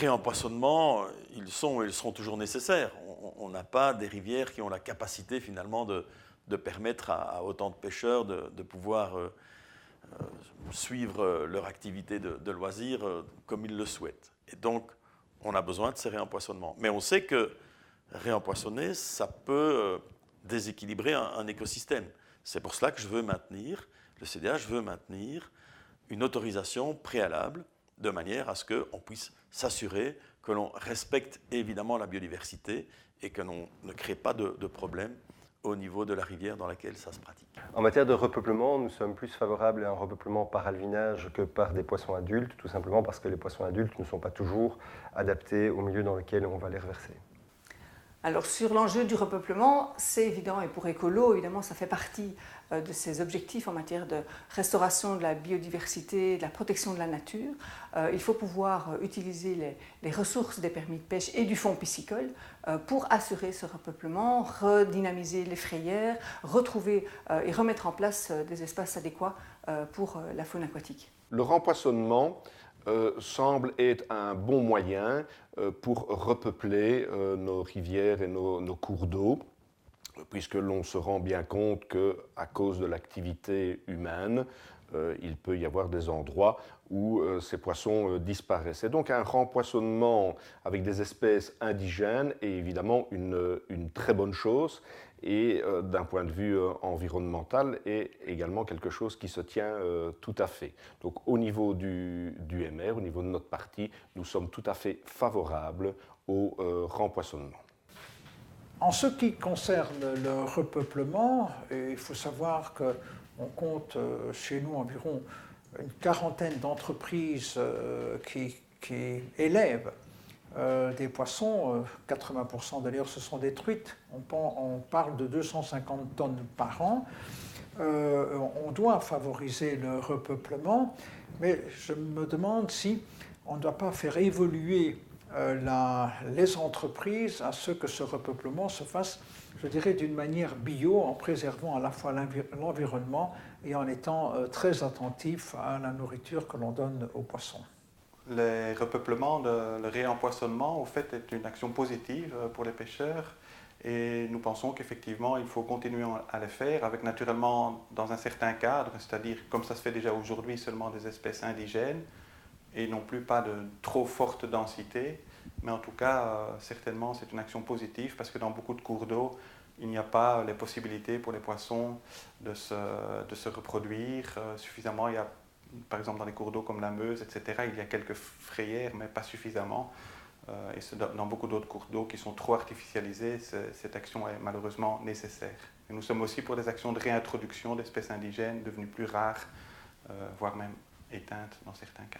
réempoisonnements, ils sont et ils seront toujours nécessaires. On n'a pas des rivières qui ont la capacité finalement de permettre à autant de pêcheurs de pouvoir suivre leur activité de loisir comme ils le souhaitent. Et donc, on a besoin de ces réempoisonnements. Mais on sait que réempoisonner, ça peut déséquilibrer un écosystème. C'est pour cela que le CDH veut maintenir une autorisation préalable de manière à ce qu'on puisse s'assurer que l'on respecte évidemment la biodiversité et que l'on ne crée pas de problème au niveau de la rivière dans laquelle ça se pratique. En matière de repeuplement, nous sommes plus favorables à un repeuplement par alvinage que par des poissons adultes, tout simplement parce que les poissons adultes ne sont pas toujours adaptés au milieu dans lequel on va les reverser. Alors sur l'enjeu du repeuplement, c'est évident, et pour Écolo, évidemment, ça fait partie de ses objectifs en matière de restauration de la biodiversité, de la protection de la nature. Il faut pouvoir utiliser les ressources des permis de pêche et du fonds piscicole pour assurer ce repeuplement, redynamiser les frayères, retrouver et remettre en place des espaces adéquats pour la faune aquatique. Le rempoisonnement semble être un bon moyen pour repeupler nos rivières et nos cours d'eau, puisque l'on se rend bien compte qu'à cause de l'activité humaine, il peut y avoir des endroits où ces poissons disparaissent. Et donc un rempoisonnement avec des espèces indigènes est évidemment une très bonne chose et d'un point de vue environnemental est également quelque chose qui se tient tout à fait. Donc au niveau du MR, au niveau de notre parti, nous sommes tout à fait favorables au rempoisonnement. En ce qui concerne le repeuplement, il faut savoir qu'on compte chez nous environ une quarantaine d'entreprises qui élèvent des poissons. 80% d'ailleurs se sont détruites. On parle de 250 tonnes par an. On doit favoriser le repeuplement, mais je me demande si on ne doit pas faire évoluer les entreprises à ce que ce repeuplement se fasse, je dirais, d'une manière bio, en préservant à la fois l'environnement et en étant très attentif à la nourriture que l'on donne aux poissons. Le repeuplement, le réempoisonnement, au fait, est une action positive pour les pêcheurs et nous pensons qu'effectivement, il faut continuer à le faire avec naturellement dans un certain cadre, c'est-à-dire comme ça se fait déjà aujourd'hui seulement des espèces indigènes, et non plus pas de trop forte densité, mais en tout cas, certainement, c'est une action positive parce que dans beaucoup de cours d'eau, il n'y a pas les possibilités pour les poissons de se reproduire suffisamment. Il y a, par exemple, dans les cours d'eau comme la Meuse, etc., il y a quelques frayères, mais pas suffisamment. Et dans beaucoup d'autres cours d'eau qui sont trop artificialisés, cette action est malheureusement nécessaire. Et nous sommes aussi pour des actions de réintroduction d'espèces indigènes devenues plus rares, voire même éteintes dans certains cas.